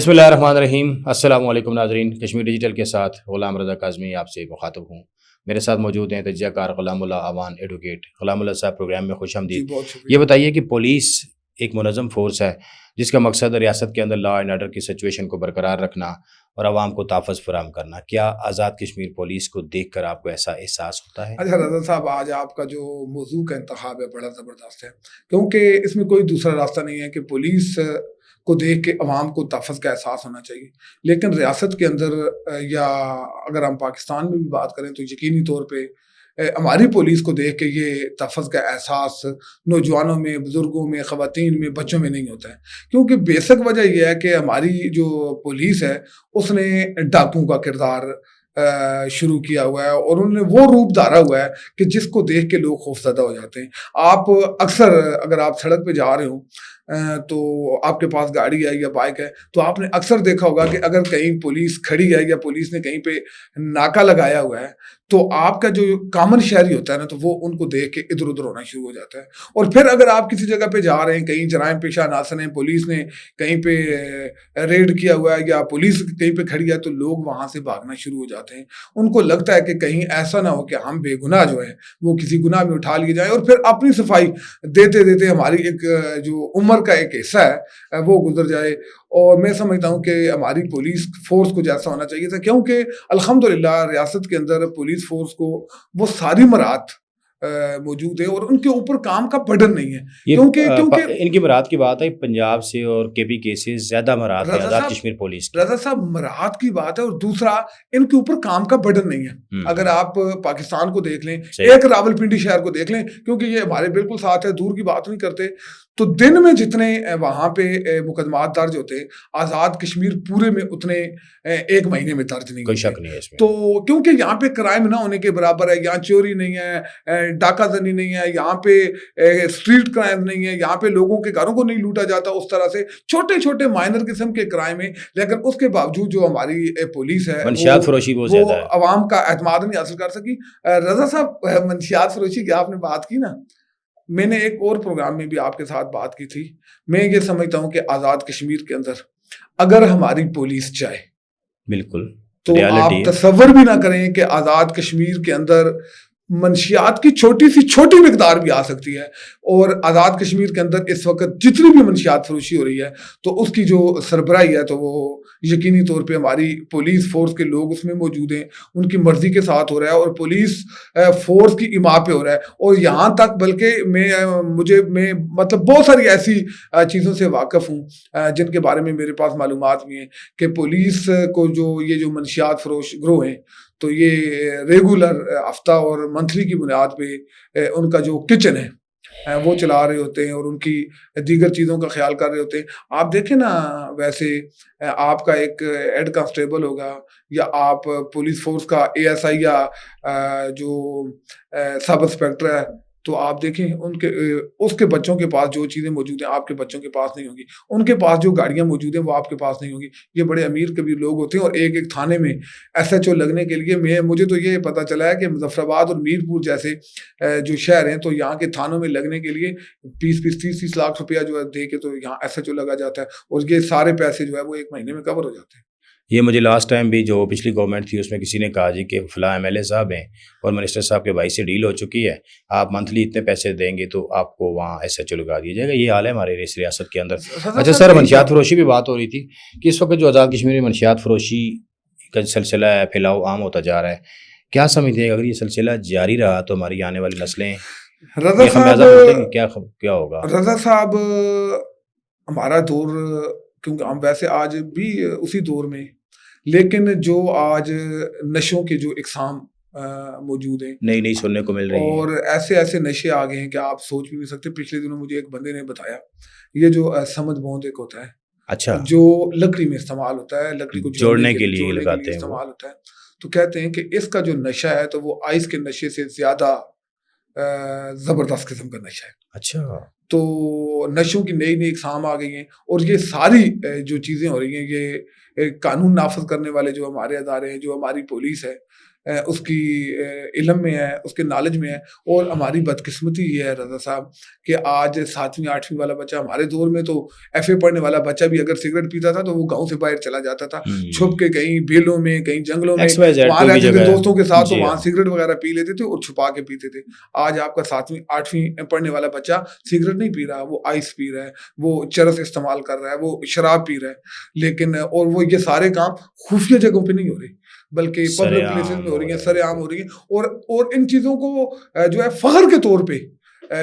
بسم اللہ الرحمن الرحیم۔ السلام علیکم ناظرین، کشمیر ڈیجیٹل کے ساتھ غلام رضا کاظمی آپ سے مخاطب ہوں۔ میرے ساتھ موجود ہیں تجزیہ کار غلام اللہ اعوان ایڈوکیٹ۔ غلام اللہ صاحب، پروگرام میں خوش آمدید۔ بہت شکریہ۔ یہ بتائیے کہ پولیس ایک منظم فورس ہے جس کا مقصد ریاست کے اندر لا اینڈ آرڈر کی سچویشن کو برقرار رکھنا اور عوام کو تحفظ فراہم کرنا۔ کیا آزاد کشمیر پولیس کو دیکھ کر آپ کو ایسا احساس ہوتا ہے؟ اچھا رضا صاحب، آج آپ کا جو موضوع کا انتخاب ہے بڑا زبردست ہے، کیونکہ اس میں کوئی دوسرا راستہ نہیں ہے کہ پولیس کو دیکھ کے عوام کو تحفظ کا احساس ہونا چاہیے، لیکن ریاست کے اندر یا اگر ہم پاکستان میں بھی بات کریں تو یقینی طور پہ ہماری پولیس کو دیکھ کے یہ تحفظ کا احساس نوجوانوں میں، بزرگوں میں، خواتین میں، بچوں میں نہیں ہوتا ہے، کیونکہ بیسک وجہ یہ ہے کہ ہماری جو پولیس ہے اس نے ڈاکوؤں کا کردار شروع کیا ہوا ہے اور انہوں نے وہ روپ دھارا ہوا ہے کہ جس کو دیکھ کے لوگ خوفزدہ ہو جاتے ہیں۔ آپ اکثر اگر آپ سڑک پہ جا رہے ہوں تو آپ کے پاس گاڑی ہے یا بائک ہے تو آپ نے اکثر دیکھا ہوگا کہ اگر کہیں پولیس کھڑی ہے یا پولیس نے کہیں پہ ناکا لگایا ہوا ہے تو آپ کا جو کامن شہری ہوتا ہے نا تو وہ ان کو دیکھ کے ادھر ادھر ہونا شروع ہو جاتا ہے۔ اور پھر اگر آپ کسی جگہ پہ جا رہے ہیں، کہیں جرائم پیشہ عناصر ہیں، پولیس نے کہیں پہ ریڈ کیا ہوا ہے یا پولیس کہیں پہ کھڑی ہے تو لوگ وہاں سے بھاگنا شروع ہو جاتے ہیں۔ ان کو لگتا ہے کہ کہیں ایسا نہ ہو کہ ہم بے گناہ جو ہے وہ کسی گناہ میں اٹھا لیے جائیں، اور پھر اپنی صفائی دیتے دیتے ہماری ایک جو عمر کا ایک حصہ ہے وہ گزر جائے۔ اور میں سمجھتا ہوں کہ ہماری پولیس فورس کو جیسا ہونا چاہیے تھا، کیونکہ الحمدللہ ریاست کے اندر پولیس فورس کو وہ ساری مراحت موجود ہے اور ان کے اوپر کام کا برڈن نہیں ہے، کیونکہ ان کی مراحت کی بات ہے پنجاب سے اور کے پی کیسز زیادہ مراحت ہے آزاد کشمیر پولیس کی۔ رضا صاحب، مراحت کی بات ہے اور دوسرا ان کے اوپر کام کا برڈن نہیں ہے۔ اگر آپ پاکستان کو دیکھ لیں، ایک راولپنڈی شہر کو دیکھ لیں، کیونکہ یہ ہمارے بالکل ساتھ ہے، دور کی بات نہیں کرتے، تو دن میں جتنے وہاں پہ مقدمات درج ہوتے ہیں آزاد کشمیر پورے میں اتنے ایک مہینے میں درج نہیں، کوئی شک نہیں ہے اس میں۔ تو کیونکہ یہاں پہ کرائم نہ ہونے کے برابر ہے، یہاں چوری نہیں ہے، ڈاکہ زنی نہیں ہے، یہاں پہ اسٹریٹ کرائم نہیں ہے، یہاں پہ لوگوں کے گھروں کو نہیں لوٹا جاتا اس طرح سے، چھوٹے چھوٹے مائنر قسم کے کرائم ہیں، لیکن اس کے باوجود جو ہماری پولیس ہے منشیات فروشی بہت زیادہ ہے، عوام کا اعتماد نہیں حاصل کر سکی۔ رضا صاحب، منشیات فروشی کی آپ نے بات کی نا، میں نے ایک اور پروگرام میں بھی آپ کے ساتھ بات کی تھی۔ میں یہ سمجھتا ہوں کہ آزاد کشمیر کے اندر اگر ہماری پولیس چاہے بالکل تو آپ تصور بھی نہ کریں کہ آزاد کشمیر کے اندر منشیات کی چھوٹی سی چھوٹی مقدار بھی آ سکتی ہے، اور آزاد کشمیر کے اندر اس وقت جتنی بھی منشیات فروشی ہو رہی ہے تو اس کی جو سربراہی ہے تو وہ یقینی طور پہ ہماری پولیس فورس کے لوگ اس میں موجود ہیں، ان کی مرضی کے ساتھ ہو رہا ہے اور پولیس فورس کی اما پہ ہو رہا ہے۔ اور یہاں تک بلکہ میں مطلب بہت ساری ایسی چیزوں سے واقف ہوں جن کے بارے میں میرے پاس معلومات بھی ہیں کہ پولیس کو یہ جو منشیات فروش گروہ ہیں تو یہ ریگولر ہفتہ اور منتھلی کی بنیاد پہ ان کا جو کچن ہے وہ چلا رہے ہوتے ہیں اور ان کی دیگر چیزوں کا خیال کر رہے ہوتے ہیں۔ آپ دیکھیں نا، ویسے آپ کا ایک ہیڈ کانسٹیبل ہوگا یا آپ پولیس فورس کا اے ایس آئی یا جو سب انسپیکٹر ہے تو آپ دیکھیں اس کے بچوں کے پاس جو چیزیں موجود ہیں آپ کے بچوں کے پاس نہیں ہوں گی، ان کے پاس جو گاڑیاں موجود ہیں وہ آپ کے پاس نہیں ہوں گی۔ یہ بڑے امیر کبیر لوگ ہوتے ہیں، اور ایک ایک تھانے میں ایس ایچ او لگنے کے لیے مجھے تو یہ پتہ چلا ہے کہ مظفر آباد اور میرپور جیسے جو شہر ہیں تو یہاں کے تھانوں میں لگنے کے لیے 20-30 لاکھ روپیہ جو ہے دے کے تو یہاں ایس ایچ او لگا جاتا ہے، اور یہ سارے پیسے جو ہے وہ ایک مہینے میں کور ہو جاتے ہیں۔ یہ مجھے لاسٹ ٹائم بھی جو پچھلی گورنمنٹ تھی اس میں کسی نے کہا جی کہ فلاں ایم ایل اے صاحب ہیں اور منسٹر صاحب کے بھائی سے ڈیل ہو چکی ہے، آپ منتھلی اتنے پیسے دیں گے تو آپ کو وہاں ایس ایچ او لگا دیا جائے گا۔ یہ حال ہے ہمارے اس ریاست کے اندر۔ اچھا سر، منشیات فروشی بھی بات ہو رہی تھی کہ اس وقت جو آزاد کشمیر میں منشیات فروشی کا سلسلہ ہے پھیلاؤ عام ہوتا جا رہا ہے، کیا سمجھتے ہیں اگر یہ سلسلہ جاری رہا تو ہماری آنے والی نسلیں کیا ہوگا؟ رضا صاحب، ہمارا دور، کیونکہ ہم ویسے آج بھی اسی دور میں، لیکن جو آج نشوں کے جو اقسام موجود ہیں نئی سننے کو مل رہی ہیں، اور ایسے نشے آ گئے ہیں کہ آپ سوچ بھی نہیں سکتے۔ پچھلے دنوں مجھے ایک بندے نے بتایا، یہ جو سمد بوند ایک ہوتا ہے، اچھا، جو لکڑی میں استعمال ہوتا ہے، لکڑی کو جوڑنے کے لیے لگاتے ہیں، استعمال ہوتا ہے، تو کہتے ہیں کہ اس کا جو نشہ ہے تو وہ آئس کے نشے سے زیادہ زبردست قسم کا نشہ ہے۔ اچھا، تو نشوں کی نئی اقسام آ گئی ہیں، اور یہ ساری جو چیزیں ہو رہی ہیں یہ قانون نافذ کرنے والے جو ہمارے ادارے ہیں، جو ہماری پولیس ہے، اس کی علم میں ہے, اس کے نالج میں ہے. اور ہماری بدقسمتی یہ ہے رضا صاحب کہ آج 7ویں 8ویں والا بچہ, ہمارے دور میں تو ایف اے پڑھنے والا بچہ بھی اگر سگریٹ پیتا تھا تو وہ گاؤں سے باہر چلا جاتا تھا, چھپ کے کہیں بیلوں میں, کہیں جنگلوں میں وہاں رہتے تھے دوستوں کے ساتھ, تو وہاں سگریٹ وغیرہ پی لیتے تھے اور چھپا کے پیتے تھے. آج آپ کا 7ویں 8ویں پڑھنے والا بچہ سگریٹ نہیں پی رہا, وہ آئس پی رہا ہے, وہ چرس استعمال کر رہا ہے, وہ شراب پی رہا ہے. لیکن اور وہ یہ سارے کام خفیہ جگہوں پہ نہیں ہو رہے بلکہ پبلک پلیسز میں ہو رہی ہیں, سر عام ہو رہی ہیں. اور ان چیزوں کو جو ہے فخر کے طور پہ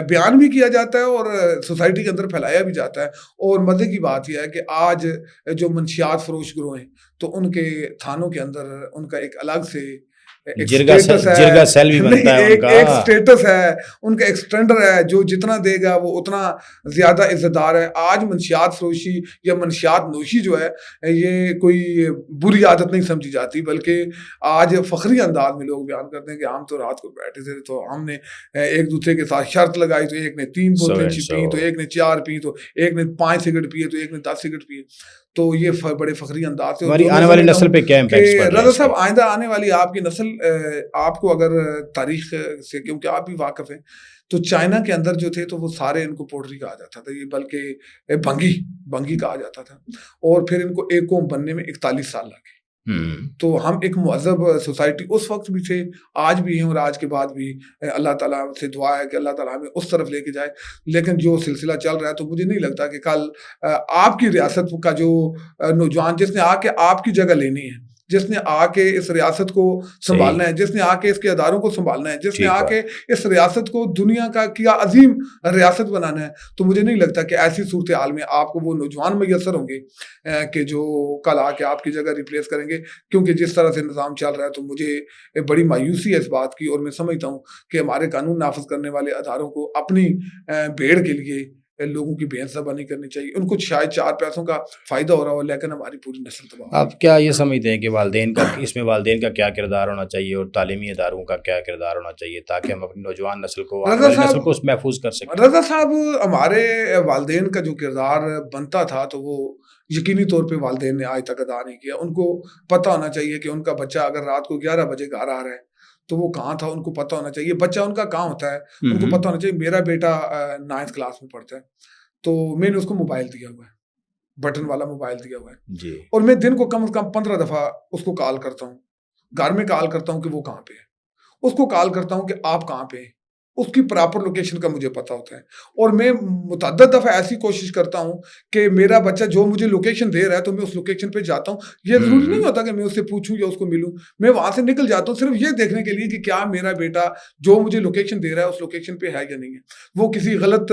بیان بھی کیا جاتا ہے اور سوسائٹی کے اندر پھیلایا بھی جاتا ہے. اور مزے کی بات یہ ہے کہ آج جو منشیات فروش گروہ ہیں تو ان کے تھانوں کے اندر ان کا ایک الگ سے جرگا سیل بھی بنتا ہے, ایک سٹیٹس ہے ان کا, ایک سٹینڈر ہے, جو جتنا دے گا وہ اتنا زیادہ عزت دار ہے. آج منشیات فروشی یا منشیات نوشی جو ہے یہ کوئی بری عادت نہیں سمجھی جاتی, بلکہ آج فخری انداز میں لوگ بیان کرتے ہیں کہ ہم تو رات کو بیٹھے تھے تو ہم نے ایک دوسرے کے ساتھ شرط لگائی تو ایک نے 3 بوتلیں پی, تو ایک نے 4 پی, تو ایک نے 5 سگریٹ پیے, تو ایک نے 10 سگریٹ پیے. تو یہ بڑے فخری انداز سے ہماری آنے والی نسل پہ کیا امپیکٹ پڑ رہا ہے رضا صاحب؟ آئندہ آنے والی آپ کی نسل, آپ کو اگر تاریخ سے کیونکہ آپ بھی واقف ہیں, تو چائنا کے اندر جو تھے تو وہ سارے ان کو پوٹری کہا جاتا تھا, یہ بلکہ بنگی کہا جاتا تھا, اور پھر ان کو ایک قوم بننے میں 41 سال لگے. تو ہم ایک مہذب سوسائٹی اس وقت بھی تھے, آج بھی ہیں, اور آج کے بعد بھی اللہ تعالیٰ سے دعا ہے کہ اللہ تعالیٰ ہمیں اس طرف لے کے جائے. لیکن جو سلسلہ چل رہا ہے تو مجھے نہیں لگتا کہ کل آپ کی ریاست کا جو نوجوان جس نے آ کے آپ کی جگہ لینی ہے, جس نے آ کے اس ریاست کو سنبھالنا ہے, جس نے آ کے اس کے اداروں کو سنبھالنا ہے, جس نے آ کے اس ریاست کو دنیا کا کیا عظیم ریاست بنانا ہے, تو مجھے نہیں لگتا کہ ایسی صورتحال میں آپ کو وہ نوجوان میسر ہوں گے کہ جو کل آ کے آپ کی جگہ ریپلیس کریں گے. کیونکہ جس طرح سے نظام چل رہا ہے تو مجھے بڑی مایوسی ہے اس بات کی, اور میں سمجھتا ہوں کہ ہمارے قانون نافذ کرنے والے اداروں کو اپنی بھیڑ کے لیے لوگوں کی بے انصافی نہیں کرنی چاہیے. ان کو شاید 4 پیسوں کا فائدہ ہو رہا ہو, لیکن ہماری پوری نسل تباہ. آپ کیا یہ سمجھتے ہیں کہ والدین کا اس میں والدین کا کیا کردار ہونا چاہیے اور تعلیمی اداروں کا کیا کردار ہونا چاہیے تاکہ ہم اپنی نوجوان نسل کو محفوظ کر سکیں؟ رضا صاحب, ہمارے والدین کا جو کردار بنتا تھا تو وہ یقینی طور پہ والدین نے آج تک ادا نہیں کیا. ان کو پتہ ہونا چاہیے کہ ان کا بچہ اگر رات کو 11 بجے گھر آ رہا ہے تو وہ کہاں تھا, ان کو پتہ ہونا چاہیے. بچہ ان کا کہاں ہوتا ہے ان کو پتہ ہونا چاہیے. میرا بیٹا 9th کلاس میں پڑھتا ہے تو میں نے اس کو موبائل دیا ہوا ہے, بٹن والا موبائل دیا ہوا ہے جی, اور میں دن کو کم از کم 15 دفعہ اس کو کال کرتا ہوں, گھر میں کال کرتا ہوں کہ وہ کہاں پہ ہے, اس کو کال کرتا ہوں کہ آپ کہاں پہ ہیں, اس کی پراپر لوکیشن کا مجھے پتا ہوتا ہے. اور میں متعدد دفعہ ایسی کوشش کرتا ہوں کہ میرا بچہ جو مجھے لوکیشن دے رہا ہے تو میں اس لوکیشن پہ جاتا ہوں. یہ ضروری نہیں ہوتا کہ میں اس سے پوچھوں یا اس کو ملوں, میں وہاں سے نکل جاتا ہوں صرف یہ دیکھنے کے لیے کہ کیا میرا بیٹا جو مجھے لوکیشن دے رہا ہے اس لوکیشن پہ ہے یا نہیں ہے, وہ کسی غلط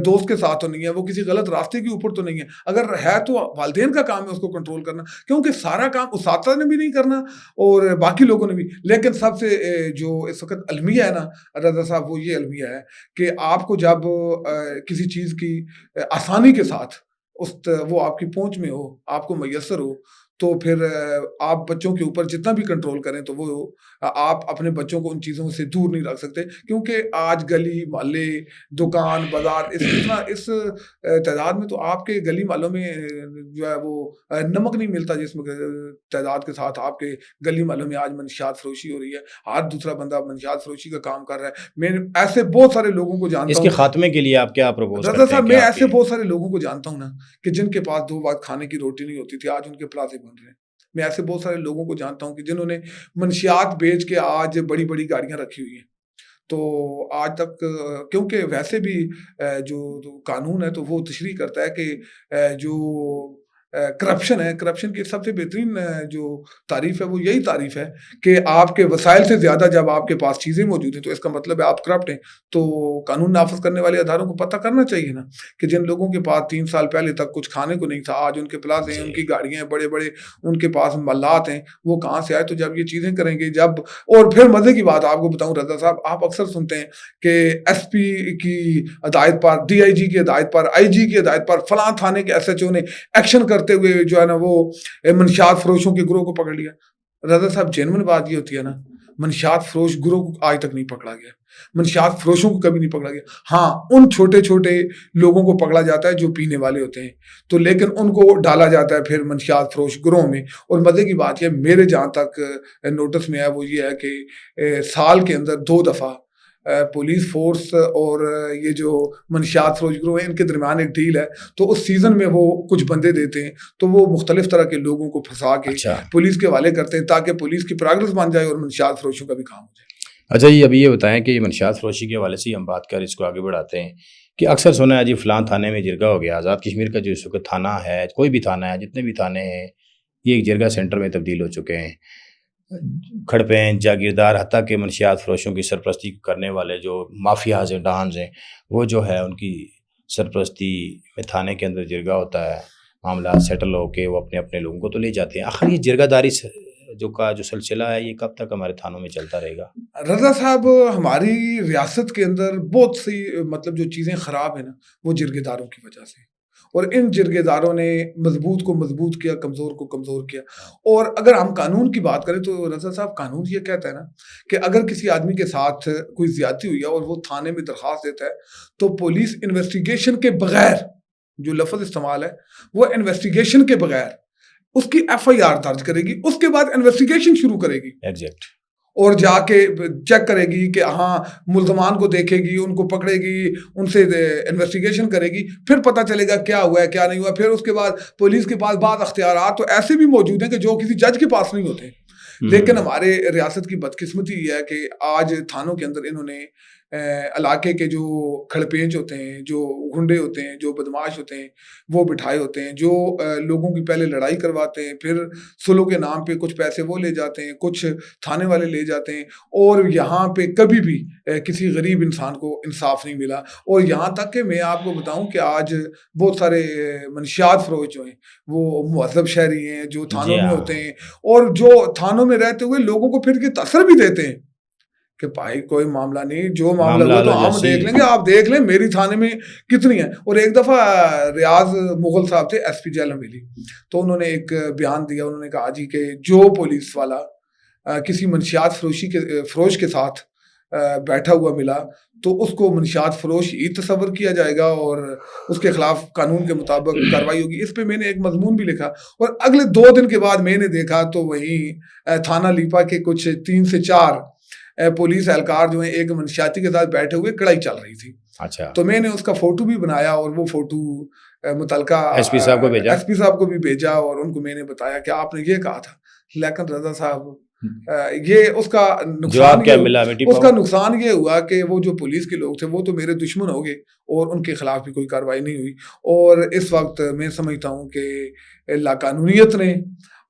دوست کے ساتھ تو نہیں ہے, وہ کسی غلط راستے کے اوپر تو نہیں ہے. اگر ہے تو والدین کا کام ہے اس کو کنٹرول کرنا, کیونکہ سارا کام اساتذہ نے بھی نہیں کرنا اور باقی لوگوں نے بھی. لیکن سب سے جو اس وقت المیہ ہے نا رضا صاحب, وہ یہ المیہ ہے کہ آپ کو جب کسی چیز کی آسانی کے ساتھ وہ آپ کی پہنچ میں ہو, آپ کو میسر ہو, تو پھر آپ بچوں کے اوپر جتنا بھی کنٹرول کریں تو وہ آپ اپنے بچوں کو ان چیزوں سے دور نہیں رکھ سکتے. کیونکہ آج گلی محلے دکان بازار اس تعداد میں تو آپ کے گلی محلوں میں جو ہے وہ نمک نہیں ملتا جس میں تعداد کے ساتھ آپ کے گلی محلوں میں آج منشیات فروشی ہو رہی ہے. آج دوسرا بندہ منشیات فروشی کا کام کر رہا ہے. میں ایسے بہت سارے لوگوں کو جانتا ہوں. اس کے خاتمے کے لیے آپ کیا پروپوز کرتے ہیں؟ رضا صاحب, میں ایسے بہت سارے لوگوں کو جانتا ہوں نا کہ جن کے پاس 2 وقت کھانے کی روٹی نہیں ہوتی تھی, آج ان کے پلازے بن رہے ہیں. میں ایسے بہت سارے لوگوں کو جانتا ہوں کہ جنہوں نے منشیات بیچ کے آج بڑی بڑی گاڑیاں رکھی ہوئی ہیں. تو آج تک کیونکہ ویسے بھی جو قانون ہے تو وہ تشریح کرتا ہے کہ جو کرپشن ہے, کرپشن کی سب سے بہترین جو تعریف ہے وہ یہی تعریف ہے کہ آپ کے وسائل سے زیادہ جب آپ کے پاس چیزیں موجود ہیں تو اس کا مطلب ہے آپ کرپٹ ہیں. تو قانون نافذ کرنے والے اداروں کو پتہ کرنا چاہیے نا کہ جن لوگوں کے پاس 3 سال پہلے تک کچھ کھانے کو نہیں تھا, آج ان کے پلازے ہیں, ان کی گاڑیاں ہیں, بڑے بڑے ان کے پاس ملات ہیں, وہ کہاں سے آئے. تو جب یہ چیزیں کریں گے جب, اور پھر مزے کی بات آپ کو بتاؤں رضا صاحب, آپ اکثر سنتے ہیں کہ ایس پی کی ہدایت پر, ڈی آئی جی کی ہدایت پر, آئی جی کی ہدایت پر فلاں تھانے کے ایس ایچ او نے ایکشن کرتے ہوئے جو ہے نا وہ منشیات فروشوں کے گروہ کو پکڑ لیا. رضا صاحب, جینوئن بات یہ ہوتی ہے نا, منشیات فروش گروہ کو آج تک نہیں پکڑا گیا، منشیات فروشوں کو کبھی نہیں پکڑا گیا. ہاں ان چھوٹے چھوٹے لوگوں کو پکڑا جاتا ہے جو پینے والے ہوتے ہیں، تو لیکن ان کو ڈالا جاتا ہے پھر منشیات فروش گروہ میں. اور مزے کی بات یہ میرے جہاں تک نوٹس میں ہے وہ یہ ہے کہ سال کے اندر 2 دفعہ پولیس فورس اور یہ جو منشیات فروش گروہ ہیں ان کے درمیان ایک ڈیل ہے، تو اس سیزن میں وہ کچھ بندے دیتے ہیں، تو وہ مختلف طرح کے لوگوں کو پھنسا کے پولیس کے حوالے کرتے ہیں تاکہ پولیس کی پروگرس بن جائے اور منشیات فروشوں کا بھی کام ہو جائے. اچھا جی، ابھی یہ بتائیں کہ منشیات فروشی کے حوالے سے ہم بات کر اس کو آگے بڑھاتے ہیں کہ اکثر سنا ہے جی فلاں تھانے میں جرگہ ہو گیا. آزاد کشمیر کا جو اس وقت تھانہ ہے، کوئی بھی تھانہ ہے، جتنے بھی تھانے ہیں، یہ ایک جرگہ سینٹر میں تبدیل ہو چکے ہیں. کھڑپیں جاگیردار حتیٰ کہ منشیات فروشوں کی سرپرستی کرنے والے جو مافیاز ہیں، ڈانز ہیں، وہ جو ہے ان کی سرپرستی میں تھانے کے اندر جرگہ ہوتا ہے، معاملات سیٹل ہو کے وہ اپنے اپنے لوگوں کو تو لے جاتے ہیں. آخر یہ جرگہ داری جو سلسلہ ہے یہ کب تک ہمارے تھانوں میں چلتا رہے گا؟ رضا صاحب، ہماری ریاست کے اندر بہت سی مطلب جو چیزیں خراب ہیں نا وہ جرگے داروں کی وجہ سے، اور ان جرگے داروں نے مضبوط کو مضبوط کیا، کمزور کو کمزور کیا. اور اگر ہم قانون کی بات کریں تو رضا صاحب قانون یہ کہتا ہے نا کہ اگر کسی آدمی کے ساتھ کوئی زیادتی ہوئی ہے اور وہ تھانے میں درخواست دیتا ہے تو پولیس انویسٹیگیشن کے بغیر، جو لفظ استعمال ہے وہ انویسٹیگیشن کے بغیر اس کی ایف آئی آر درج کرے گی، اس کے بعد انویسٹیگیشن شروع کرے گی ایگزیکٹ، اور جا کے چیک کرے گی کہ ہاں ملزمان کو دیکھے گی، ان کو پکڑے گی، ان سے انویسٹیگیشن کرے گی، پھر پتہ چلے گا کیا ہوا ہے کیا نہیں ہوا. پھر اس کے بعد پولیس کے پاس بعض اختیارات تو ایسے بھی موجود ہیں کہ جو کسی جج کے پاس نہیں ہوتے. لیکن ہمارے ریاست کی بدقسمتی یہ ہے کہ آج تھانوں کے اندر انہوں نے علاقے کے جو کھڑپینچ ہوتے ہیں، جو گنڈے ہوتے ہیں، جو بدماش ہوتے ہیں وہ بٹھائے ہوتے ہیں، جو لوگوں کی پہلے لڑائی کرواتے ہیں، پھر سلو کے نام پہ کچھ پیسے وہ لے جاتے ہیں، کچھ تھانے والے لے جاتے ہیں، اور یہاں پہ کبھی بھی کسی غریب انسان کو انصاف نہیں ملا. اور یہاں تک کہ میں آپ کو بتاؤں کہ آج بہت سارے منشیات فروش جو ہیں وہ مہذب شہری ہیں جو تھانوں میں ہوتے ہیں، اور جو تھانوں میں رہتے ہوئے لوگوں کو پھر یہ تاثر بھی دیتے ہیں کہ بھائی کوئی معاملہ نہیں، جو معاملہ ہو تو ہم دیکھ لیں گے، آپ دیکھ لیں میری تھانے میں کتنی ہے. اور ایک دفعہ ریاض مغل صاحب تھے ایس پی جیلم ویلی، تو انہوں نے ایک بیان دیا، انہوں نے کہا جی کہ جو پولیس والا کسی منشیات فروش کے ساتھ بیٹھا ہوا ملا تو اس کو منشیات فروش ہی تصور کیا جائے گا اور اس کے خلاف قانون کے مطابق کارروائی ہوگی. اس پہ میں نے ایک مضمون بھی لکھا، اور اگلے 2 دن کے بعد میں نے دیکھا تو وہیں تھانہ لیپا کے کچھ 3 سے 4 پولیس اہلکار جو ہیں ایک منشیاتی کے ساتھ بیٹھے ہوئے کڑائی چل رہی تھی. اچھا، تو میں نے اس کا فوٹو بھی بنایا اور وہ فوٹو متعلقہ ایس پی صاحب کو بھی بھیجا اور ان کو میں نے بتایا کہ آپ نے یہ کہا تھا. لیکن رضا صاحب یہ اس کا نقصان یہ ہوا کہ وہ جو پولیس کے لوگ تھے وہ تو میرے دشمن ہو گئے اور ان کے خلاف بھی کوئی کارروائی نہیں ہوئی. اور اس وقت میں سمجھتا ہوں کہ لاقانونیت نے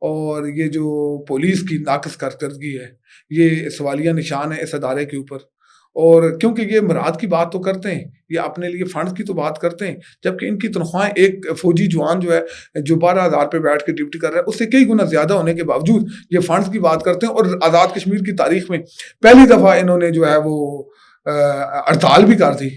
اور یہ جو پولیس کی ناقص کارکردگی ہے یہ سوالیہ نشان ہے اس ادارے کے اوپر. اور کیونکہ یہ مراد کی بات تو کرتے ہیں، یہ اپنے لیے فنڈز کی تو بات کرتے ہیں، جبکہ ان کی تنخواہیں ایک فوجی جوان جو ہے جو 12,000 پہ بیٹھ کے ڈیوٹی کر رہا ہے اس سے کئی گنا زیادہ ہونے کے باوجود یہ فنڈز کی بات کرتے ہیں. اور آزاد کشمیر کی تاریخ میں پہلی دفعہ انہوں نے جو ہے وہ ہڑتال بھی کر دی،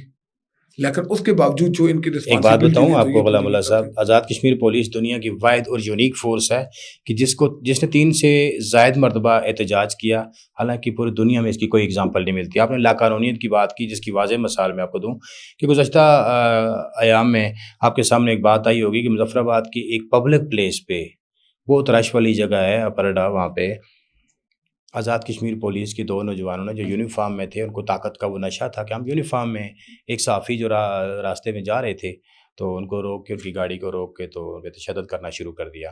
لیکن اس کے باوجود جو ان کی ایک بات بتاؤں آپ کو غلام اللہ صاحب، آزاد کشمیر پولیس دنیا کی واحد اور یونیک فورس ہے کہ جس نے 3 سے زائد مرتبہ احتجاج کیا، حالانکہ پوری دنیا میں اس کی کوئی اگزامپل نہیں ملتی. آپ نے لاقانونیت کی بات کی جس کی واضح مثال میں آپ کو دوں کہ گزشتہ ایام میں آپ کے سامنے ایک بات آئی ہوگی کہ مظفر آباد کی ایک پبلک پلیس پہ، بہت رش والی جگہ ہے اپرڈا، وہاں پہ آزاد کشمیر پولیس کی 2 نوجوانوں نے جو یونیفارم میں تھے، ان کو طاقت کا وہ نشہ تھا کہ ہم یونیفارم میں، ایک صحافی جو راستے میں جا رہے تھے تو ان کو روک کے، ان کی گاڑی کو روک کے تو ان پہ تشدد کرنا شروع کر دیا.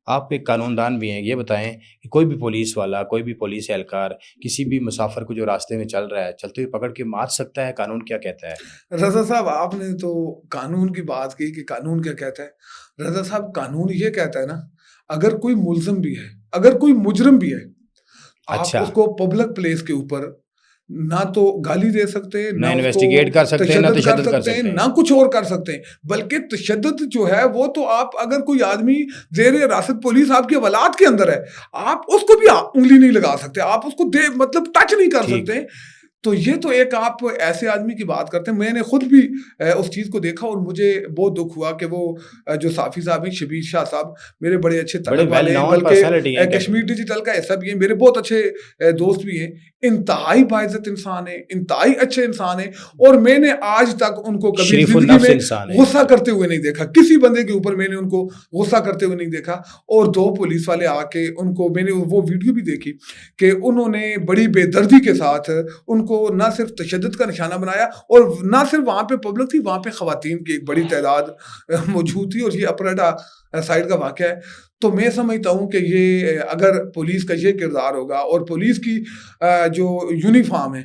آپ ایک قانون دان بھی ہیں، یہ بتائیں کہ کوئی بھی پولیس والا، کوئی بھی پولیس اہلکار کسی بھی مسافر کو جو راستے میں چل رہا ہے چلتے ہوئے پکڑ کے مار سکتا ہے؟ قانون کیا کہتا ہے؟ رضا صاحب آپ نے تو قانون کی بات کی کہ قانون کیا کہتا ہے. رضا صاحب قانون یہ کہتا ہے نا، اگر کوئی ملزم بھی ہے، اگر کوئی مجرم بھی ہے، آپ اس کو پبلک پلیس کے اوپر نہ تو گالی دے سکتے ہیں، نہ انویسٹیگیٹ کر سکتے ہیں، نہ تشدد کر سکتے ہیں، نہ کچھ اور کر سکتے ہیں. بلکہ تشدد جو ہے وہ تو آپ اگر کوئی آدمی زیر حراست پولیس آپ کی اولاد کے اندر ہے، آپ اس کو بھی انگلی نہیں لگا سکتے، آپ اس کو مطلب ٹچ نہیں کر سکتے. تو یہ تو ایک آپ ایسے آدمی کی بات کرتے ہیں. میں نے خود بھی اس چیز کو دیکھا اور مجھے بہت دکھ ہوا کہ وہ جو صافی صاحب ہیں, شبیر شاہ صاحب, میرے بڑے اچھے تعلق والے ہیں, بلکہ کشمیر ڈیجیٹل کا ایسا بھی ہیں, میرے بہت اچھے دوست بھی ہیں, انتہائی باعزت انسان ہیں, انتہائی اچھے انسان ہیں, اور میں نے آج تک ان کو کبھی زندگی میں غصہ کرتے ہوئے نہیں دیکھا. کسی بندے کے اوپر میں نے ان کو غصہ کرتے ہوئے نہیں دیکھا. اور 2 پولیس والے آ کے ان کو, میں نے وہ ویڈیو بھی دیکھی کہ انہوں نے بڑی بے دردی کے ساتھ ان کو نہ صرف تشدد کا نشانہ بنایا, اور نہ صرف وہاں پہ پبلک تھی, وہاں پہ خواتین کی ایک بڑی تعداد موجود تھی, اور یہ اپراڈا سائڈ کا واقعہ ہے. تو میں سمجھتا ہوں کہ یہ اگر پولیس کا یہ کردار ہوگا, اور پولیس کی جو یونیفارم ہے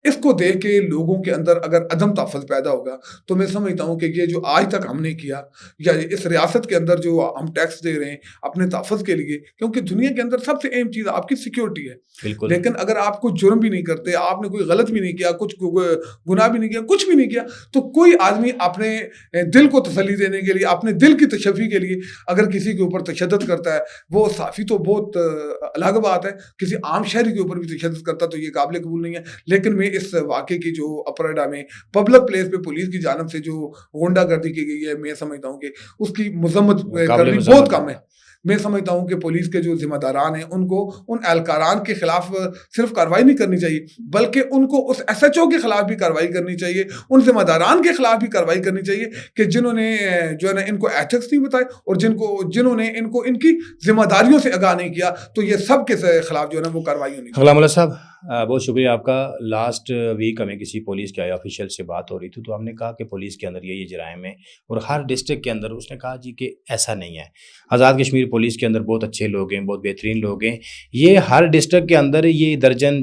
اس کو دیکھ کے لوگوں کے اندر اگر عدم تحفظ پیدا ہوگا, تو میں سمجھتا ہوں کہ یہ جو آج تک ہم نے کیا, یا اس ریاست کے اندر جو ہم ٹیکس دے رہے ہیں اپنے تحفظ کے لیے, کیونکہ دنیا کے اندر سب سے اہم چیز آپ کی سیکیورٹی ہے. لیکن اگر آپ کو جرم بھی نہیں کرتے, آپ نے کوئی غلط بھی نہیں کیا, کچھ گناہ بھی نہیں کیا, کچھ بھی نہیں کیا, تو کوئی آدمی اپنے دل کو تسلی دینے کے لیے, اپنے دل کی تشفی کے لیے اگر کسی کے اوپر تشدد کرتا ہے, وہ صافی تو بہت الگ بات ہے, کسی عام شہری کے اوپر بھی تشدد کرتا تو یہ قابل قبول نہیں ہے. لیکن میں اس واقعے کی جو اپراڈا میں پبلک پلیس پہ پولیس کی جانب سے جو غنڈہ گردی کی گئی ہے, میں سمجھتا ہوں کہ اس کی مذمت کرنی بہت کم ہے. میں سمجھتا ہوں کہ پولیس کے جو ذمہ داران ہیں ان کو ان اہلکاران کے خلاف صرف کارروائی نہیں کرنی چاہیے, بلکہ ان کو اس ایس ایچ او کے خلاف بھی کارروائی کرنی چاہیے, ان ذمہ داران کے خلاف بھی کارروائی کرنی چاہیے کہ جنہوں نے جو ہے نا ان کو ایتھکس نہیں بتائے, اور جنہوں نے ان کو ان کی ذمہ داریوں سے آگاہ نہیں کیا, تو یہ سب کے خلاف جو ہے نا وہ کارروائی ہونی چاہیے. غلام اللہ صاحب, بہت شکریہ آپ کا. لاسٹ ویک ہمیں کسی پولیس کے آفیشیل سے بات ہو رہی تھی, تو ہم نے کہا کہ پولیس کے اندر یہ جرائم ہے, اور ہر ڈسٹرکٹ کے اندر اس نے کہا جی کہ ایسا نہیں ہے. آزاد کشمیر پولیس کے اندر بہت اچھے لوگ ہیں, بہت بہترین لوگ ہیں. یہ ہر ڈسٹرکٹ کے اندر یہ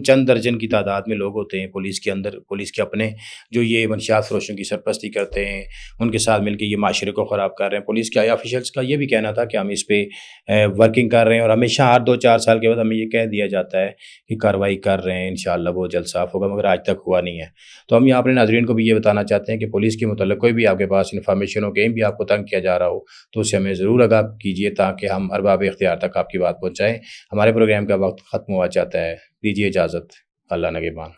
چند درجن کی تعداد میں لوگ ہوتے ہیں پولیس کے اندر, پولیس کے اپنے جو یہ منشیات فروشوں کی سرپرستی کرتے ہیں, ان کے ساتھ مل کے یہ معاشرے کو خراب کر رہے ہیں. پولیس کے آفیشیلس کا یہ بھی کہنا تھا کہ ہم اس پہ ورکنگ کر رہے ہیں, اور ہمیشہ ہر 2-4 سال کے بعد ہمیں یہ کہہ دیا جاتا ہے کہ کارروائی کر رہے ہیں, انشاءاللہ وہ جلد صاف ہوگا, مگر آج تک ہوا نہیں ہے. تو ہم یہاں اپنے ناظرین کو بھی یہ بتانا چاہتے ہیں کہ پولیس کے متعلق کوئی بھی آپ کے پاس انفارمیشن ہو, کہیں بھی آپ کو تنگ کیا جا رہا ہو, تو اسے ہمیں ضرور آگاہ کیجیے تاکہ ہم ارباب اختیار تک آپ کی بات پہنچائیں. ہمارے پروگرام کا وقت ختم ہوا چاہتا ہے, دیجیے اجازت. اللہ نگہبان.